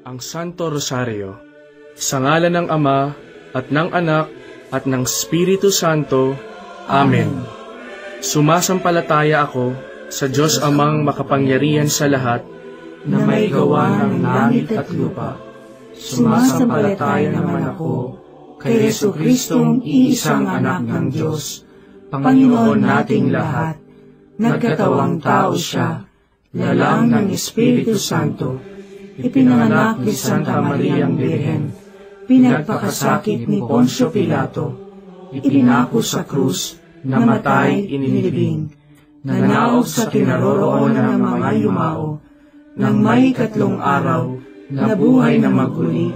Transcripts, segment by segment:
Ang Santo Rosario. Sa ngalan ng Ama, at ng Anak, at ng Espiritu Santo. Amen. Sumasampalataya ako sa Diyos Amang makapangyarihan sa lahat, na may gawa ng langit at lupa. Sumasampalataya naman ako kay Jesucristong iisang anak ng Diyos, Panginoon nating lahat. Nagkatawang tao siya, lalang ng Espiritu Santo, ipinanganak ni Santa Mariang Birhen, pinagpakasakit ni Poncio Pilato, ipinako sa krus, namatay, inilibing, nanaog sa kinaroroonan ng mga yumao, nang may 3 araw, nabuhay na maguli,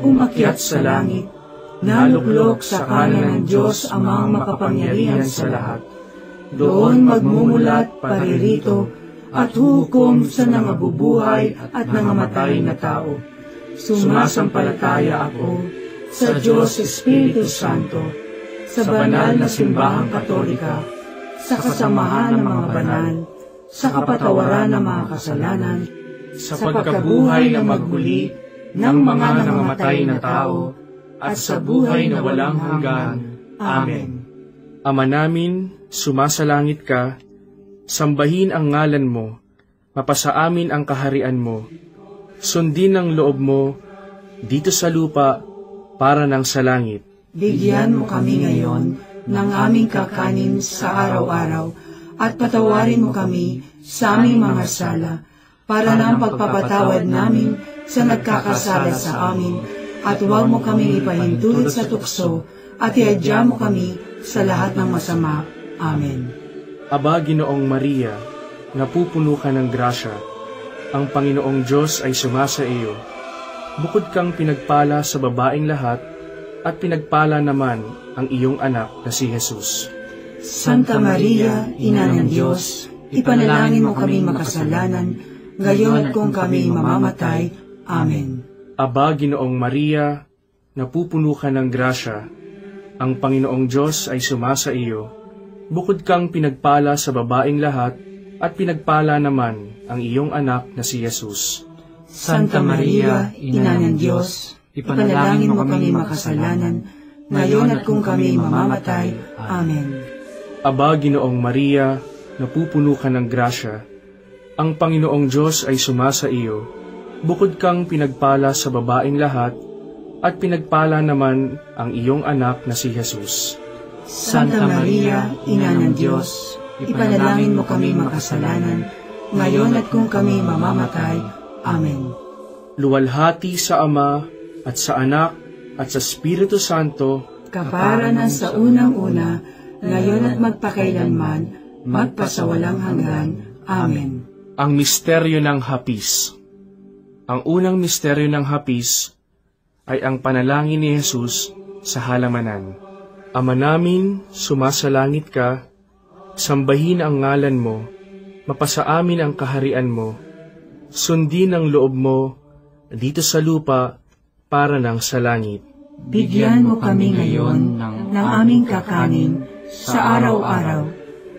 umakyat sa langit, naluklok sa kanan ng Diyos Amang makapangyarihan sa lahat. Doon magmumulat paririto at hukom sa nangabubuhay at nangamatay na tao. Sumasampalataya ako sa Diyos Espiritu Santo, sa banal na simbahang katolika, sa kasamahan ng mga banal, sa kapatawaran ng mga kasalanan, sa pagkabuhay na magmuli ng mga nangamatay na tao, at sa buhay na walang hanggan. Amen. Ama namin, sumasalangit ka, sambahin ang ngalan mo, mapasa amin ang kaharian mo, sundin ang loob mo, dito sa lupa, para ng sa langit. Bigyan mo kami ngayon ng aming kakanin sa araw-araw, at patawarin mo kami sa aming mga sala, para ng pagpapatawad namin sa nagkakasala sa amin, at huwag mo kami ipahintulot sa tukso, at iadya mo kami sa lahat ng masama. Amen. Aba, Ginoong Maria, napupuno ka ng grasya, ang Panginoong Diyos ay sumasa iyo. Bukod kang pinagpala sa babaeng lahat, at pinagpala naman ang iyong anak na si Jesus. Santa Maria, Ina ng Diyos, ipanalangin mo kami makasalanan, ngayon at kung kami mamamatay. Amen. Aba, Ginoong Maria, napupuno ka ng grasya, ang Panginoong Diyos ay sumasa iyo. Bukod kang pinagpala sa babaeng lahat, at pinagpala naman ang iyong anak na si Jesus. Santa Maria, Ina ng Diyos, ipanalangin mo kami makasalanan, ngayon at kung kami mamamatay. Amen. Aba, Ginoong Maria, napupuno ka ng grasya, ang Panginoong Diyos ay sumasa iyo. Bukod kang pinagpala sa babaeng lahat, at pinagpala naman ang iyong anak na si Jesus. Santa Maria, Ina ng Diyos, ipanalangin mo kami makasalanan, ngayon at kung kami mamamatay. Amen. Luwalhati sa Ama, at sa Anak, at sa Espiritu Santo, kapara na sa unang-una, ngayon at magpakailanman, magpasawalang hanggan. Amen. Ang misteryo ng hapis. Ang unang misteryo ng hapis ay ang panalangin ni Jesus sa halamanan. Ama namin, sumasalangit ka, sambahin ang ngalan mo, mapasa amin ang kaharian mo, sundin ang loob mo, dito sa lupa, para ng sa langit. Bigyan mo kami ngayon ng aming kakanin sa araw-araw,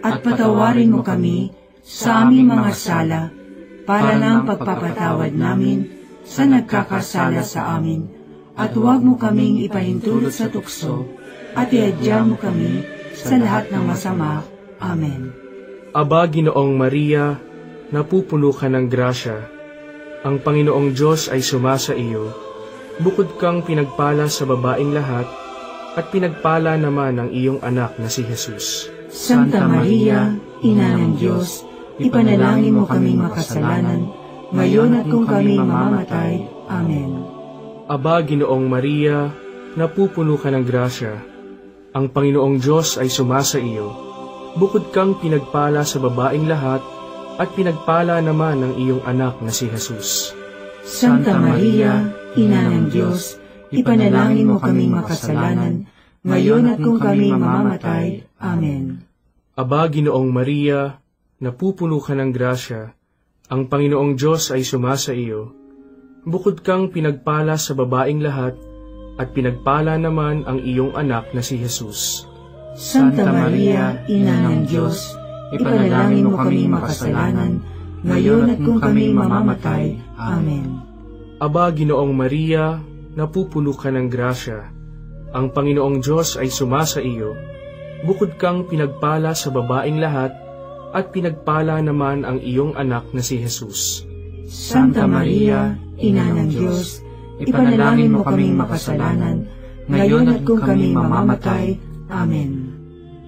at patawarin mo kami sa aming mga sala, para ng pagpapatawad namin sa nagkakasala sa amin, at huwag mo kaming ipahintulot sa tukso, at iadya mo kami sa lahat ng masama. Amen. Aba, Ginoong Maria, napupuno ka ng grasya, ang Panginoong Diyos ay sumasa iyo. Bukod kang pinagpala sa babaeng lahat, at pinagpala naman ang iyong anak na si Jesus. Santa Maria, Ina ng Diyos, ipanalangin mo kami makasalanan, ngayon at kung kami mamamatay. Amen. Aba, Ginoong Maria, napupuno ka ng grasya, ang Panginoong Diyos ay sumasa iyo. Bukod kang pinagpala sa babaeng lahat, at pinagpala naman ang iyong anak na si Jesus. Santa Maria, Ina ng Diyos, ipanalangin mo kami makasalanan, ngayon at kung kami mamamatay. Amen. Aba, Ginoong Maria, napupuno ka ng grasya, ang Panginoong Diyos ay sumasa iyo. Bukod kang pinagpala sa babaeng lahat, at pinagpala naman ang iyong anak na si Jesus. Santa Maria, Ina ng Diyos, ipanalangin mo kami makasalanan, ngayon at kung kami mamamatay. Amen. Aba, Ginoong Maria, napupuno ka ng grasya. Ang Panginoong Diyos ay sumasa iyo. Bukod kang pinagpala sa babaeng lahat, at pinagpala naman ang iyong anak na si Jesus. Santa Maria, Ina ng Diyos, ipanalangin mo kaming makasalanan, ngayon at kung kami mamamatay. Amen.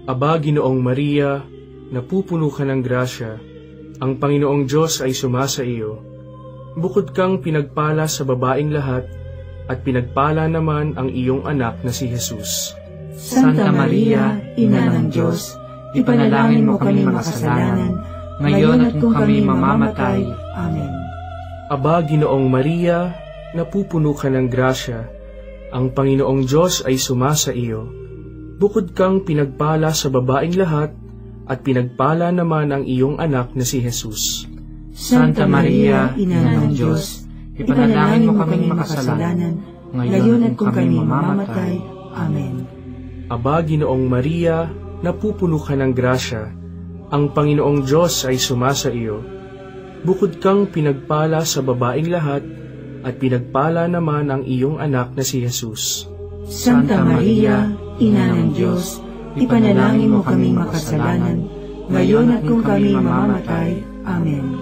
Aba, Ginoong Maria, napupuno ka ng grasya. Ang Panginoong Diyos ay sumasa iyo. Bukod kang pinagpala sa babaeng lahat, at pinagpala naman ang iyong anak na si Jesus. Santa Maria, Ina ng Diyos, ipanalangin mo kami makasalanan, ngayon at kung kami mamamatay. Amen. Aba, Ginoong Maria, napupuno ka ng grasya. Ang Panginoong Diyos ay sumasa iyo. Bukod kang pinagpala sa babaeng lahat, at pinagpala naman ang iyong anak na si Jesus. Santa Maria, Ina ng Diyos, ipanalangin mo kami makasalanan, ngayon at kung kami mamamatay. Amen. Aba, Ginoong Maria, napupuno ka ng grasya. Ang Panginoong Diyos ay sumasa iyo. Bukod kang pinagpala sa babaeng lahat, at pinagpala naman ang iyong anak na si Jesus. Santa Maria, Ina ng Diyos, ipanalangin mo kaming makasalanan, ngayon at kung kami mamamatay. Amen.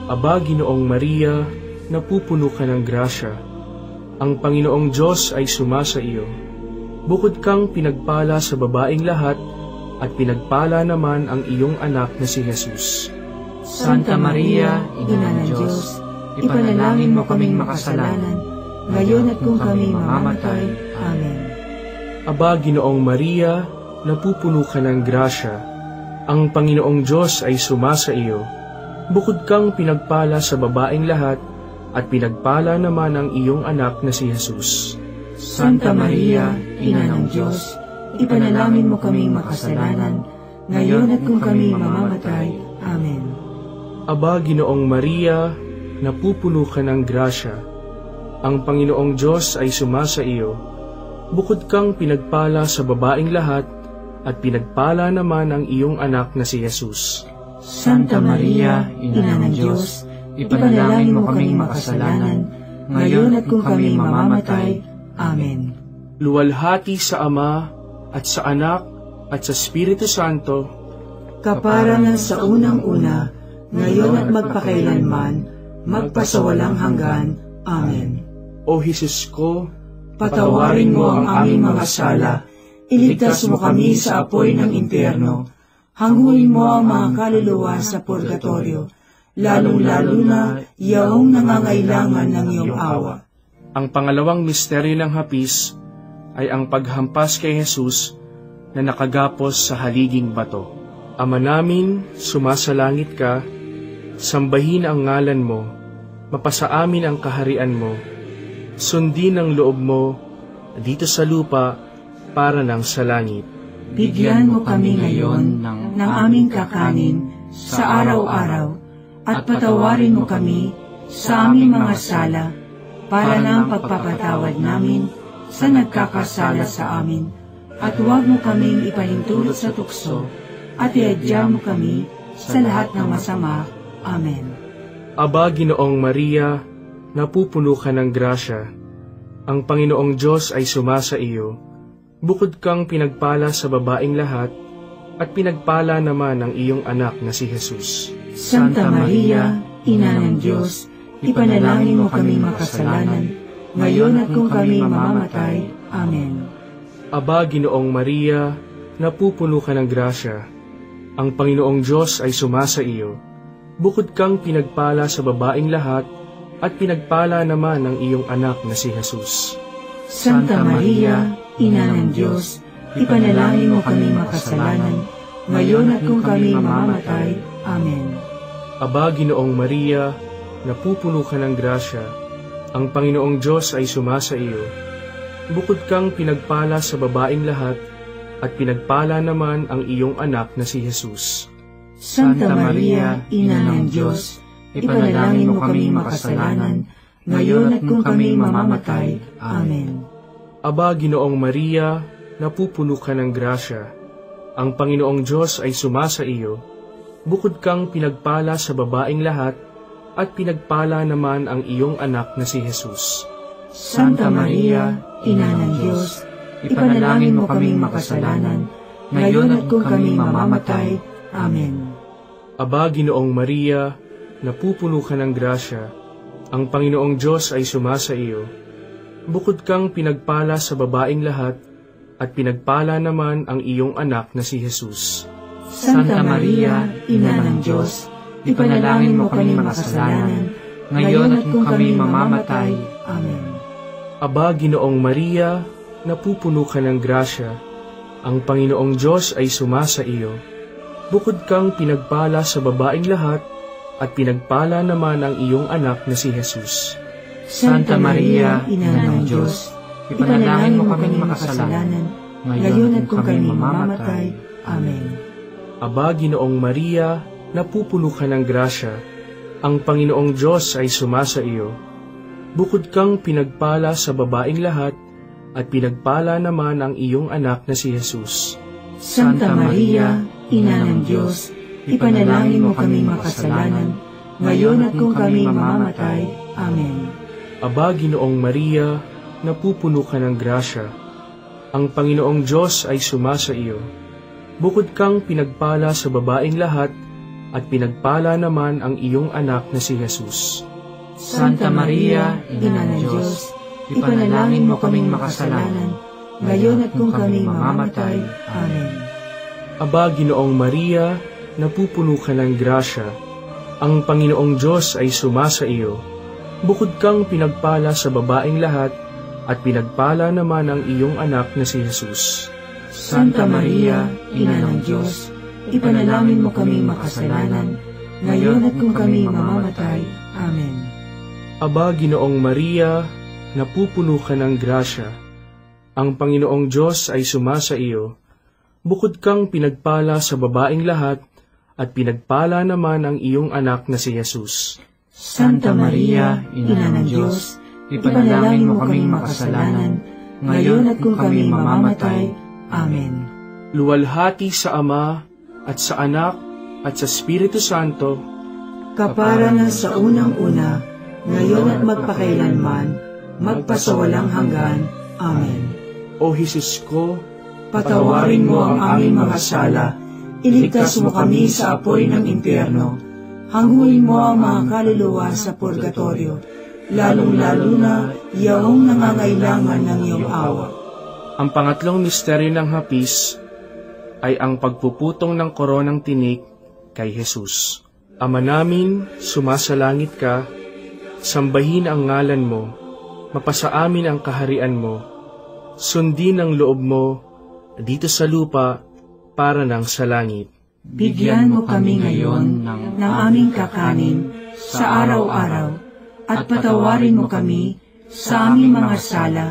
Aba, Ginoong Maria, napupuno ka ng grasya. Ang Panginoong Diyos ay sumasa iyo. Bukod kang pinagpala sa babaeng lahat, at pinagpala naman ang iyong anak na si Jesus. Santa Maria, Ina ng Diyos, ipanalangin mo kaming makasalanan, ngayon at kung kami mamamatay. Amen. Aba, Ginoong Maria, napupuno ka ng grasya. Ang Panginoong Diyos ay sumasa iyo. Bukod kang pinagpala sa babaeng lahat, at pinagpala naman ang iyong anak na si Jesus. Santa Maria, Ina ng Diyos, ipanalangin mo kaming makasalanan, ngayon at kung kami mamamatay. Amen. Aba, Ginoong Maria, napupuno ka ng grasya. Ang Panginoong Diyos ay sumasa iyo. Bukod kang pinagpala sa babaeng lahat, at pinagpala naman ang iyong anak na si Jesus. Santa Maria, Ina ng Diyos, ipanalangin mo kaming makasalanan, ngayon at kung kami mamamatay. Amen. Luwalhati sa Ama, at sa Anak, at sa Espiritu Santo, kaparangan sa unang-una, ngayon at magpakailanman, magpasawalang hanggan. Amen. O Jesus ko, patawarin mo ang aming mga sala, iligtas mo kami sa apoy ng impyerno, hanguin mo ang mga kaluluwa sa purgatorio, lalong-lalo na yaong nangangailangan ng iyong awa. Ang pangalawang misteryo ng hapis ay ang paghampas kay Jesus na nakagapos sa haliging bato. Ama namin, sumasalangit ka, sambahin ang ngalan mo, mapasa amin ang kaharian mo, sundin ang loob mo dito sa lupa para ng sa langit. Bigyan mo kami ngayon ng aming kakanin sa araw-araw, at patawarin mo kami sa aming mga sala, para ng pagpapatawad namin sa nagkakasala sa amin, at huwag mo kaming ipahintulot sa tukso, at iadya mo kami sa lahat ng masama. Amen. Aba, Ginoong Maria, napupuno ka ng grasya. Ang Panginoong Diyos ay sumasa iyo. Bukod kang pinagpala sa babaeng lahat, at pinagpala naman ang iyong anak na si Jesus. Santa Maria, Ina ng Diyos, ipanalangin mo kaming makasalanan, ngayon at kung kami mamamatay. Amen. Aba, Ginoong Maria, napupuno ka ng grasya. Ang Panginoong Diyos ay sumasa iyo. Bukod kang pinagpala sa babaeng lahat, at pinagpala naman ang iyong anak na si Jesus. Santa Maria, Ina ng Diyos, ipanalangin mo kaming makasalanan, ngayon at kung kami mamamatay. Amen. Aba, Ginoong Maria, napupuno ka ng grasya. Ang Panginoong Diyos ay sumasa iyo. Bukod kang pinagpala sa babaeng lahat, at pinagpala naman ang iyong anak na si Jesus. Santa Maria, Ina ng Diyos, ipanalangin mo kaming makasalanan, ngayon at kung kami mamamatay. Amen. Aba, Ginoong Maria, napupuno ka ng grasya. Ang Panginoong Diyos ay sumasa iyo. Bukod kang pinagpala sa babaeng lahat, at pinagpala naman ang iyong anak na si Jesus. Santa Maria, Ina ng Diyos, ipanalangin mo kaming makasalanan, ngayon at kung kami mamamatay. Amen. Aba, Ginoong Maria, napupuno ka ng grasya, ang Panginoong Diyos ay sumasa iyo. Bukod kang pinagpala sa babaeng lahat, at pinagpala naman ang iyong anak na si Jesus. Santa Maria, Ina ng Diyos, ipanalangin mo kami makasalanan, ngayon at kung kami mamamatay. Amen. Aba, Ginoong Maria, napupuno ka ng grasya, ang Panginoong Diyos ay sumasa iyo. Bukod kang pinagpala sa babaeng lahat, at pinagpala naman ang iyong anak na si Jesus. Santa Maria, Ina ng Diyos, ipanalangin mo kami makasalanan, ngayon at kung kami mamamatay. Amen. Aba, Ginoong Maria, napupuno ka ng grasya, ang Panginoong Diyos ay sumasa iyo. Bukod kang pinagpala sa babaeng lahat, at pinagpala naman ang iyong anak na si Jesus. Santa Maria, Ina ng Diyos, ipanalangin mo kami makasalanan, ngayon at kung kami mamamatay. Amen. Aba, Ginoong Maria, napupuno ka ng grasya, ang Panginoong Diyos ay sumasa iyo. Bukod kang pinagpala sa babaeng lahat, at pinagpala naman ang iyong anak na si Jesus. Santa Maria, Ina ng Diyos, ipanalangin mo kaming makasalanan, ngayon at kung kami mamamatay. Amen. Aba, Ginoong Maria, napupuno ka ng grasya, ang Panginoong Diyos ay sumasa iyo. Bukod kang pinagpala sa babaeng lahat, at pinagpala naman ang iyong anak na si Jesus. Santa Maria, Ina ng Diyos, ipanalangin mo kaming makasalanan, ngayon at kung kami mamamatay. Amen. Aba, Ginoong Maria, napupuno ka ng grasya, ang Panginoong Diyos ay sumasa iyo. Bukod kang pinagpala sa babaeng lahat, at pinagpala naman ang iyong anak na si Jesus. Santa Maria, Ina ng Diyos, ipanalangin mo kaming makasalanan, ngayon at kung kami mamamatay. Amen. Luwalhati sa Ama, at sa Anak, at sa Espiritu Santo, kapara na sa unang-una, ngayon at magpakailanman, magpasawalang hanggan. Amen. O Jesus ko, patawarin mo ang aming mga sala, iligtas mo kami sa apoy ng impyerno, hanguin mo ang mga kaluluwa sa purgatorio, lalong-lalo na yaong nangangailangan ng iyong awa. Ang pangatlong misteryo ng hapis ay ang pagpuputong ng koronang tinik kay Jesus. Ama namin, sumasalangit ka, sambahin ang ngalan mo, mapasa amin ang kaharian mo, sundin ang loob mo, dito sa lupa, para ng sa langit. Bigyan mo kami ngayon ng aming kakanin sa araw-araw, at patawarin mo kami sa aming mga sala,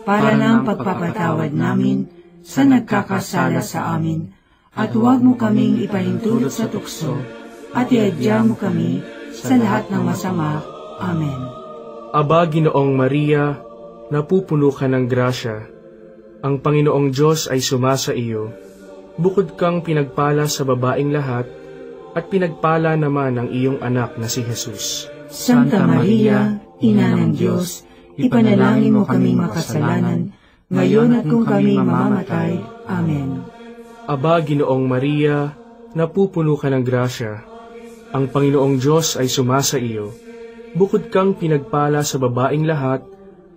para ng pagpapatawad namin sa nagkakasala sa amin, at huwag mo kaming ipahintulot sa tukso, at iadya mo kami sa lahat ng masama. Amen. Aba, Ginoong Maria, napupuno ka ng grasya, ang Panginoong Diyos ay sumasa iyo. Bukod kang pinagpala sa babaeng lahat, at pinagpala naman ang iyong anak na si Jesus. Santa Maria, Ina ng Diyos, ipanalangin mo kaming makasalanan, ngayon at kung kami mamamatay. Amen. Aba, Ginoong Maria, napupuno ka ng grasya, ang Panginoong Diyos ay sumasa iyo. Bukod kang pinagpala sa babaeng lahat,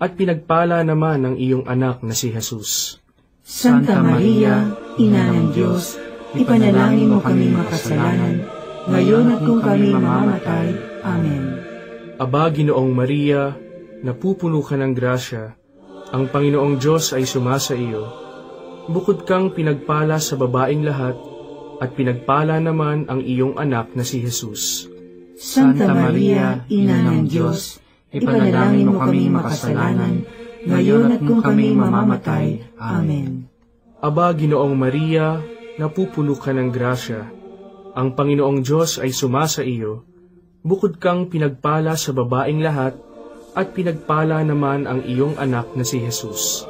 at pinagpala naman ang iyong anak na si Jesus. Santa Maria, Ina ng Diyos, ipanalangin mo kaming makasalanan, ngayon at kung kami mamamatay. Amen. Aba, Ginoong Maria, napupuno ka ng grasya, ang Panginoong Diyos ay sumasa iyo. Bukod kang pinagpala sa babaeng lahat, at pinagpala naman ang iyong anak na si Jesus. Santa Maria, Ina ng Diyos, ipanalangin mo kaming makasalanan, ngayon at kung kami mamamatay. Amen. Aba, Ginoong Maria, napupuno ka ng grasya, ang Panginoong Diyos ay sumasa iyo. Bukod kang pinagpala sa babaeng lahat, at pinagpala naman ang iyong anak na si Jesus.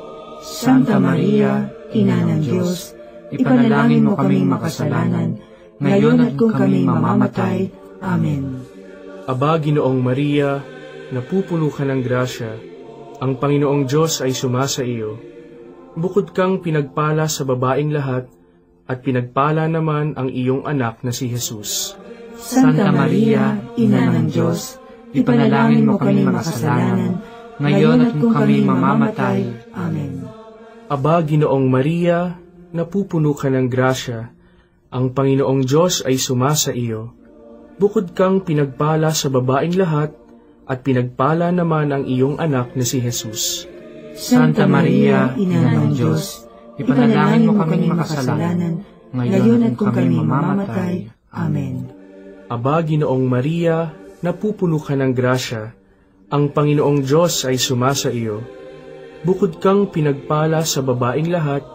Santa Maria, Ina ng Diyos, ipanalangin mo kaming makasalanan, ngayon at kung kami mamamatay. Amen. Aba, Ginoong Maria, napupuno ka ng grasya, ang Panginoong Diyos ay sumasa iyo. Bukod kang pinagpala sa babaeng lahat, at pinagpala naman ang iyong anak na si Jesus. Santa Maria, Ina ng Diyos, ipanalangin mo kami makasalanan, ngayon at kung kami mamamatay. Amen. Aba, Ginoong Maria, napupuno ka ng grasya, ang Panginoong Diyos ay sumasa iyo. Bukod kang pinagpala sa babaeng lahat, at pinagpala naman ang iyong anak na si Jesus. Santa Maria, Ina ng Diyos, ipanalangin mo kami makasalanan, ngayon at kung kami mamamatay. Amen. Aba, Ginoong Maria, napupuno ka ng grasya, ang Panginoong Diyos ay sumasa iyo. Bukod kang pinagpala sa babaeng lahat,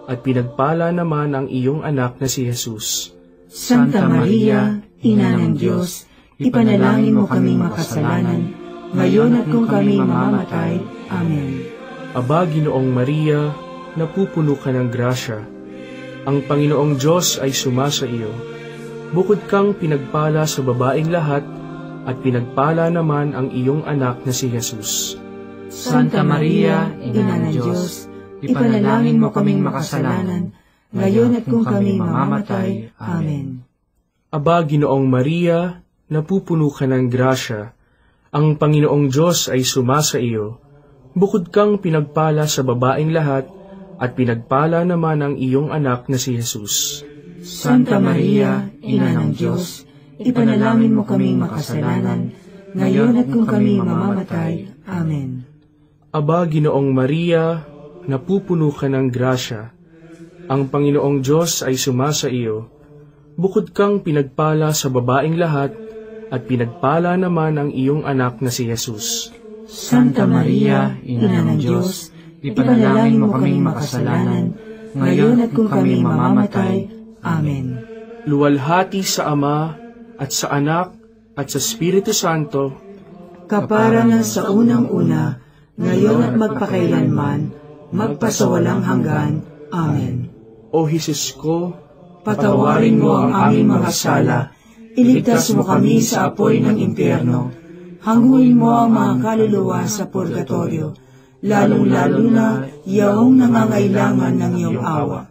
at pinagpala naman ang iyong anak na si Jesus. Santa Maria, Ina ng Diyos, ipanalangin mo kami makasalanan, ngayon at kung kami mamamatay. Amen. Aba, Ginoong Maria, napupuno ka ng grasya, ang Panginoong Diyos ay sumasa iyo. Bukod kang pinagpala sa babaeng lahat, at pinagpala naman ang iyong anak na si Jesus. Santa Maria, Ina ng Diyos, ipanalangin mo kaming makasalanan, ngayon at kung kami mamamatay. Amen. Aba, Ginoong Maria, napupuno ka ng grasya, ang Panginoong Diyos ay sumasa iyo. Bukod kang pinagpala sa babaeng lahat, at pinagpala naman ang iyong anak na si Jesus. Santa Maria, Ina ng Diyos, ipanalangin mo kaming makasalanan, ngayon at kung kami mamamatay. Amen. Aba, Ginoong Maria, napupuno ka ng grasya, ang Panginoong Diyos ay sumasa iyo. Bukod kang pinagpala sa babaeng lahat, at pinagpala naman ang iyong anak na si Jesus. Santa Maria, Ina ng Diyos, ipanalangin mo kaming makasalanan, ngayon at kung kami mamamatay. Amen. Luwalhati sa Ama, at sa Anak, at sa Espiritu Santo, kapara na sa unang-una, ngayon at magpakailanman, magpasawalang hanggan. Amen. O Jesus ko, patawarin mo ang aming mga sala, iligtas mo kami sa apoy ng impyerno, hanguin mo ang mga kaluluwa sa purgatorio, lalong-lalo na yaong nangangailangan ng iyong awa.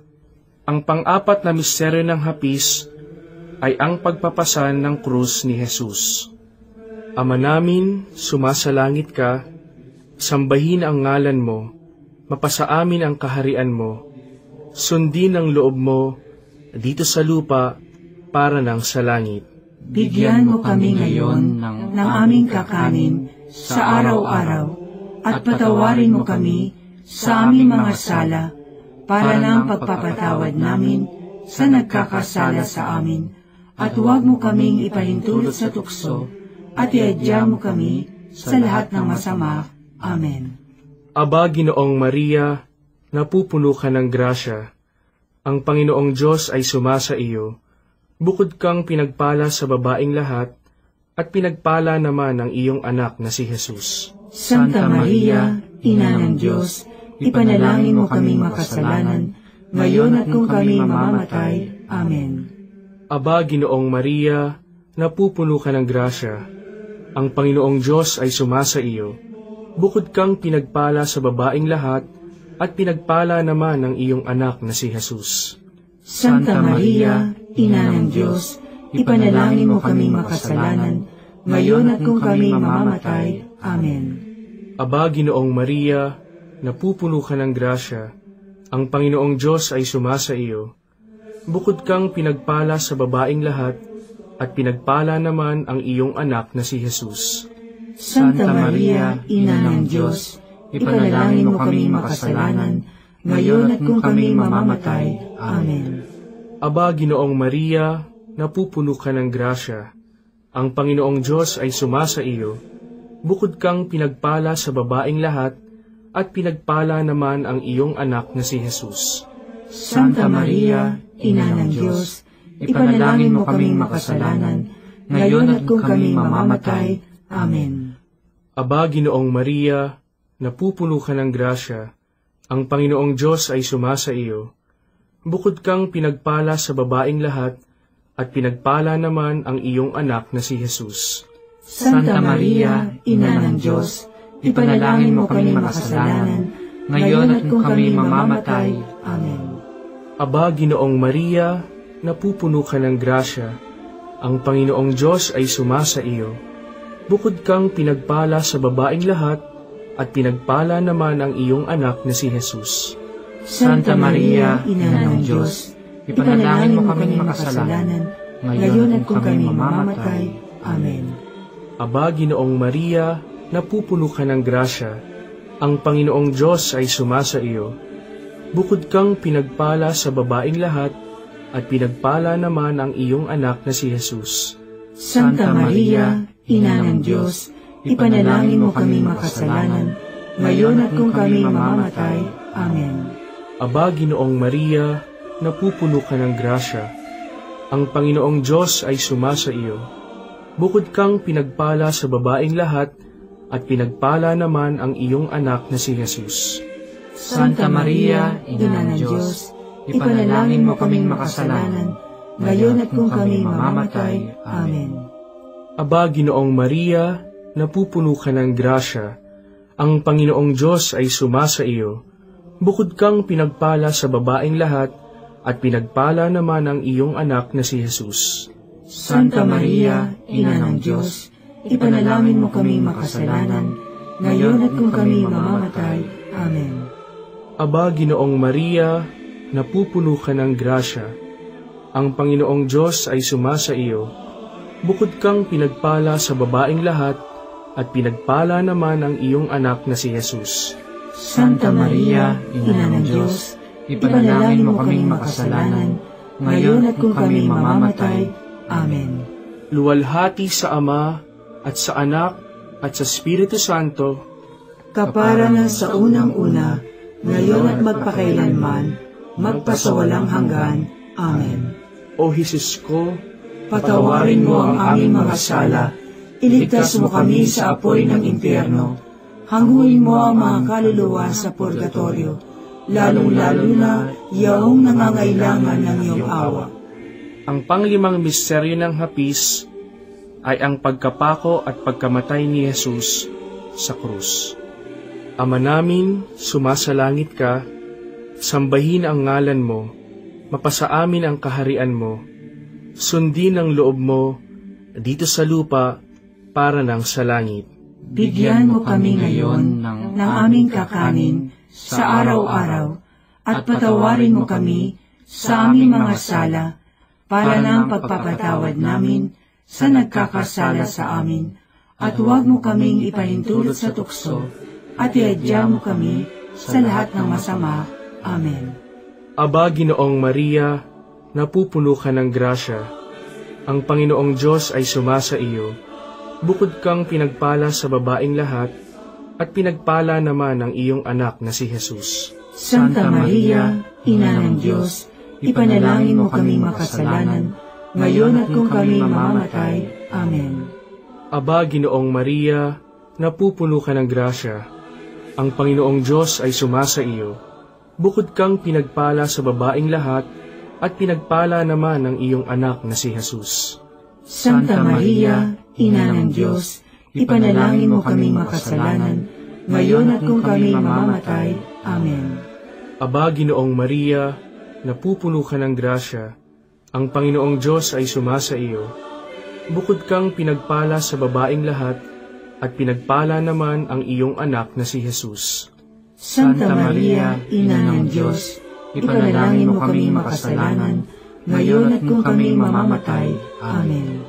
Ang pang-apat na misteryo ng hapis ay ang pagpapasan ng krus ni Jesus. Ama namin, sumasalangit ka, sambahin ang ngalan mo, mapasa amin ang kaharian mo, sundin ang loob mo, dito sa lupa, para ng sa langit. Bigyan mo kami ngayon ng aming kakanin sa araw-araw, at patawarin mo kami sa aming mga sala, para ng pagpapatawad namin sa nagkakasala sa amin, at huwag mo kaming ipahintulot sa tukso, at iadya mo kami sa lahat ng masama. Amen. Aba, Ginoong Maria, napupuno ka ng grasya, ang Panginoong Diyos ay sumasa iyo. Bukod kang pinagpala sa babaeng lahat, at pinagpala naman ang iyong anak na si Jesus. Santa Maria, Ina ng Diyos, ipanalangin mo kaming makasalanan, ngayon at kung kami mamamatay. Amen. Aba, Ginoong Maria, napupuno ka ng grasya, ang Panginoong Diyos ay sumasa iyo. Bukod kang pinagpala sa babaeng lahat, at pinagpala naman ang iyong anak na si Jesus. Santa Maria, Ina ng Diyos, ipanalangin mo kaming makasalanan, ngayon at kung kami mamamatay. Amen. Aba, Ginoong Maria, napupuno ka ng grasya, ang Panginoong Diyos ay sumasa iyo. Bukod kang pinagpala sa babaeng lahat, at pinagpala naman ang iyong anak na si Jesus. Santa Maria, Ina ng Diyos, ipanalangin mo kaming makasalanan, ngayon at kung kami mamamatay. Amen. Aba, Ginoong Maria, napupuno ka ng grasya, ang Panginoong Diyos ay sumasa iyo. Bukod kang pinagpala sa babaeng lahat, at pinagpala naman ang iyong anak na si Jesus. Santa Maria, Ina ng Diyos, ipanalangin mo kaming makasalanan, ngayon at kung kami mamamatay. Amen. Aba, Ginoong Maria, napupuno ka ng grasya, ang Panginoong Diyos ay sumasa iyo. Bukod kang pinagpala sa babaeng lahat, at pinagpala naman ang iyong anak na si Jesus. Santa Maria, Ina ng Diyos, ipanalangin mo kami makasalanan, ngayon at kung kami mamamatay. Amen. Aba, Ginoong Maria, napupuno ka ng grasya, ang Panginoong Diyos ay sumasa iyo. Bukod kang pinagpala sa babaeng lahat, at pinagpala naman ang iyong anak na si Jesus. Santa Maria, Ina ng Diyos, ipanalangin mo kami makasalanan, ngayon at kung kami mamamatay. Amen. Aba, Ginoong Maria, napupuno ka ng grasya, ang Panginoong Diyos ay sumasa iyo. Bukod kang pinagpala sa babaeng lahat, at pinagpala naman ang iyong anak na si Jesus. Santa Maria, Ina ng Diyos, ipanalangin mo kami makasalanan, ngayon at kung kami mamamatay. Amen. Aba, Ginoong Maria, napupuno ka ng grasya, ang Panginoong Diyos ay sumasa iyo. Bukod kang pinagpala sa babaeng lahat, at pinagpala naman ang iyong anak na si Jesus. Santa Maria, Ina ng Diyos, ipanalangin mo kaming makasalanan, ngayon at kung kami mamamatay. Amen. Aba, Ginoong Maria, napupuno ka ng grasya, ang Panginoong Diyos ay sumasa iyo. Bukod kang pinagpala sa babaeng lahat, at pinagpala naman ang iyong anak na si Jesus. Santa Maria, Ina ng Diyos, ipanalangin mo kaming makasalanan, ngayon at kung kami mamamatay. Amen. Aba, Ginoong Maria, napupuno ka ng grasya, ang Panginoong Diyos ay sumasa iyo. Bukod kang pinagpala sa babaeng lahat, at pinagpala naman ang iyong anak na si Jesus. Santa Maria, Ina ng Diyos, ipanalangin mo kaming makasalanan, ngayon at kung kami mamamatay. Amen. Luwalhati sa Ama, at sa Anak, at sa Espiritu Santo, kapara na sa unang-una, ngayon at magpakailanman, magpasawalang hanggan. Amen. O Jesus ko, patawarin mo ang aming mga sala, iligtas mo kami sa apoy ng impyerno, hanguin mo ang mga kaluluwa sa purgatorio, lalong-lalo na yaong nangangailangan ng iyong awa. Ang panglimang misteryo ng hapis ay ang pagkapako at pagkamatay ni Jesus sa krus. Ama namin, sumasalangit ka, sambahin ang ngalan mo, mapasa amin ang kaharian mo, sundin ang loob mo dito sa lupa para nang sa langit. Bigyan mo kami ngayon ng aming kakanin sa araw-araw, at patawarin mo kami sa aming mga sala, para ng pagpapatawad namin sa nagkakasala sa amin, at huwag mo kaming ipahintulot sa tukso, at iadya mo kami sa lahat ng masama. Amen. Aba, Ginoong Maria, napupuno ka ng grasya, ang Panginoong Diyos ay sumasa iyo. Bukod kang pinagpala sa babaeng lahat, at pinagpala naman ang iyong anak na si Jesus. Santa Maria, Ina ng Diyos, ipanalangin mo kaming makasalanan, ngayon at kung kami mamamatay. Amen. Aba, Ginoong Maria, napupuno ka ng grasya, ang Panginoong Diyos ay sumasa iyo. Bukod kang pinagpala sa babaeng lahat, at pinagpala naman ang iyong anak na si Jesus. Santa Maria, Ina ng Diyos, ipanalangin mo kaming makasalanan, ngayon at kung kami mamamatay. Amen. Aba, Ginoong Maria, napupuno ka ng grasya, ang Panginoong Diyos ay sumasa iyo. Bukod kang pinagpala sa babaeng lahat, at pinagpala naman ang iyong anak na si Jesus. Santa Maria, Ina ng Diyos, ipanalangin mo kaming makasalanan, ngayon at kung kami mamamatay. Amen.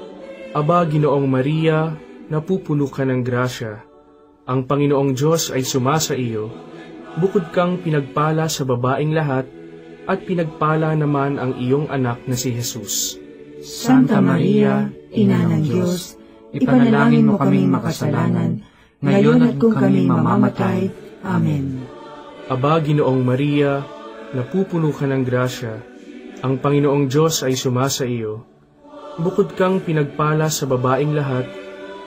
Aba, Ginoong Maria, napupuno ka ng grasya, ang Panginoong Diyos ay sumasa iyo. Bukod kang pinagpala sa babaeng lahat, at pinagpala naman ang iyong anak na si Jesus. Santa Maria, Ina ng Diyos, ipanalangin mo kaming makasalanan, ngayon at kung kami mamamatay. Amen. Aba, Ginoong Maria, napupuno ka ng grasya, ang Panginoong Diyos ay sumasa iyo. Bukod kang pinagpala sa babaeng lahat,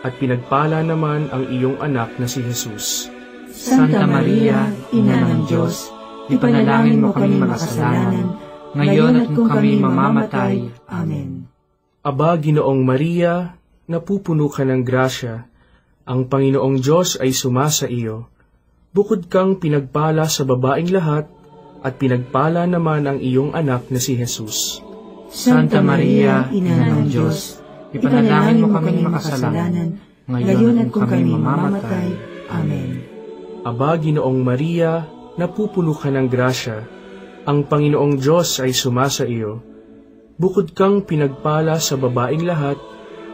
at pinagpala naman ang iyong anak na si Jesus. Santa Maria, Ina ng Diyos, ipanalangin mo kaming makasalanan, ngayon at kung kami mamamatay. Amen. Aba, Ginoong Maria, napupuno ka ng grasya, ang Panginoong Diyos ay sumasa iyo. Bukod kang pinagpala sa babaeng lahat, at pinagpala naman ang iyong anak na si Jesus. Santa Maria, Ina ng Diyos, ipanalangin mo kaming makasalanan, ngayon at kung kami mamamatay. Amen. Aba, Ginoong Maria, napupuno ka ng grasya, ang Panginoong Diyos ay sumasa iyo. Bukod kang pinagpala sa babaeng lahat,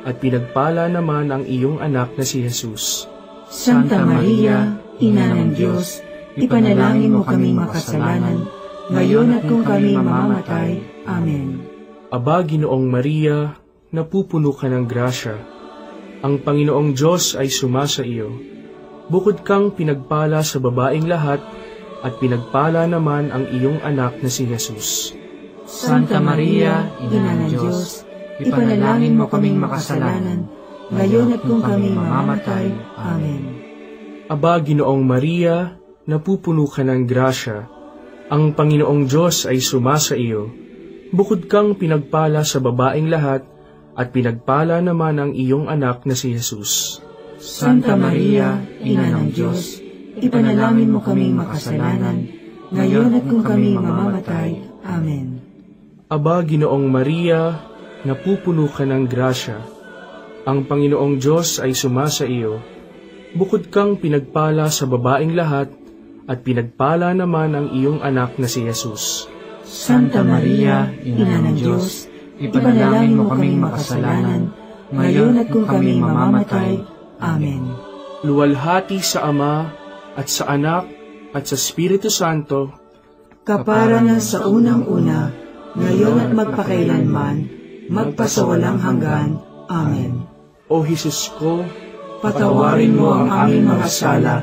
at pinagpala naman ang iyong anak na si Jesus. Santa Maria, Ina ng Diyos, ipanalangin mo kaming makasalanan, ngayon at kung kami mamamatay. Amen. Aba, Ginoong Maria, napupuno ka ng grasya, ang Panginoong Diyos ay sumasa iyo. Bukod kang pinagpala sa babaeng lahat, at pinagpala naman ang iyong anak na si Jesus. Santa Maria, Ina ng Diyos, ipanalangin mo kaming makasalanan, ngayon at kung kami mamamatay. Amen. Aba, Ginoong Maria, napupuno ka ng grasya, ang Panginoong Diyos ay sumasa iyo. Bukod kang pinagpala sa babaeng lahat, at pinagpala naman ang iyong anak na si Jesus. Santa Maria, Ina ng Diyos, ipanalangin mo kaming makasalanan, ngayon at kung kami mamamatay. Amen. Aba, Ginoong Maria, napupuno ka ng grasya, ang Panginoong Diyos ay sumasa iyo. Bukod kang pinagpala sa babaeng lahat, at pinagpala naman ang iyong anak na si Jesus. Santa Maria, Ina ng Diyos, ipanalangin mo kaming makasalanan, ngayon at kung kami mamamatay. Amen. Luwalhati sa Ama, at sa Anak, at sa Espiritu Santo, kapara na sa unang-una, ngayon at magpakailanman, magpasawalang hanggan. Amen. O Jesus ko, Patawarin mo ang aming mga sala,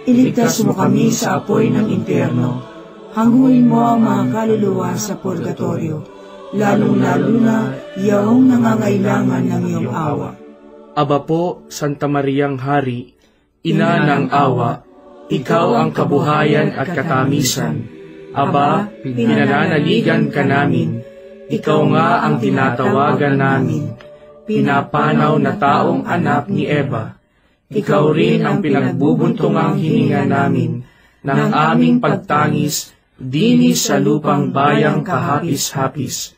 iligtas mo kami sa apoy ng impyerno, hanguin mo ang mga kaluluwa sa purgatorio, lalong-lalo na yaong nangangailangan ng iyong awa. Aba po, Santa Mariang Hari, Ina ng awa, ikaw ang kabuhayan at katamisan. Aba, pinananaligan ka namin, ikaw nga ang tinatawagan namin, pinapanaw na taong anak ni Eva. Ikaw rin ang pinagbubuntungang hininga namin ng aming pagtangis dini sa lupang bayang kahapis-hapis.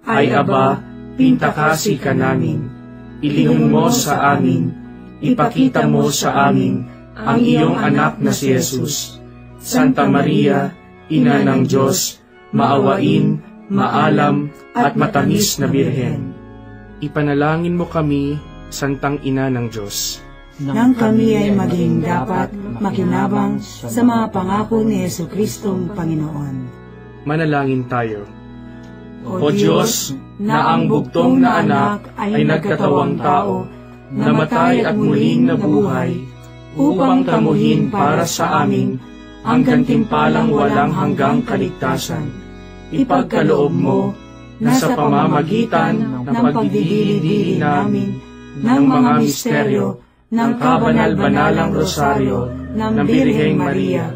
Ay aba, pintakasi ka namin, ilingon mo sa amin, ipakita mo sa amin ang iyong anak na si Jesus. Santa Maria, Ina ng Diyos, maawain, maalam, at matamis na Birhen. Ipanalangin mo kami, Santang Ina ng Diyos, nang kami ay maging dapat makinabang sa mga pangako ni Jesucristong Panginoon. Manalangin tayo. O Diyos, na ang bugtong na anak ay nagkatawang tao, namatay at muling nabuhay, upang tamuhin para sa amin ang gantimpalang walang hanggang kaligtasan. Ipagkaloob mo na sa pamamagitan ng pagdidili-dili namin ng mga misteryo ng kabanal-banalang rosaryo ng Birheng Maria,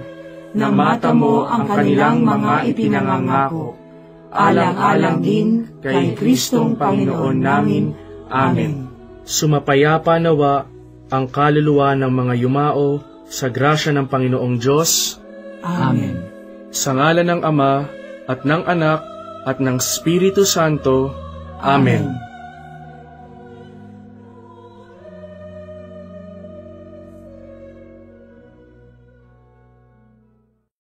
na mata mo ang kanilang mga ipinangangako, alang-alang din kay Kristong Panginoon namin. Amen. Sumapayapa nawa ang kaluluwa ng mga yumao sa grasya ng Panginoong Diyos. Amen. Sa ngalan ng Ama, at ng Anak, at ng Espiritu Santo. Amen.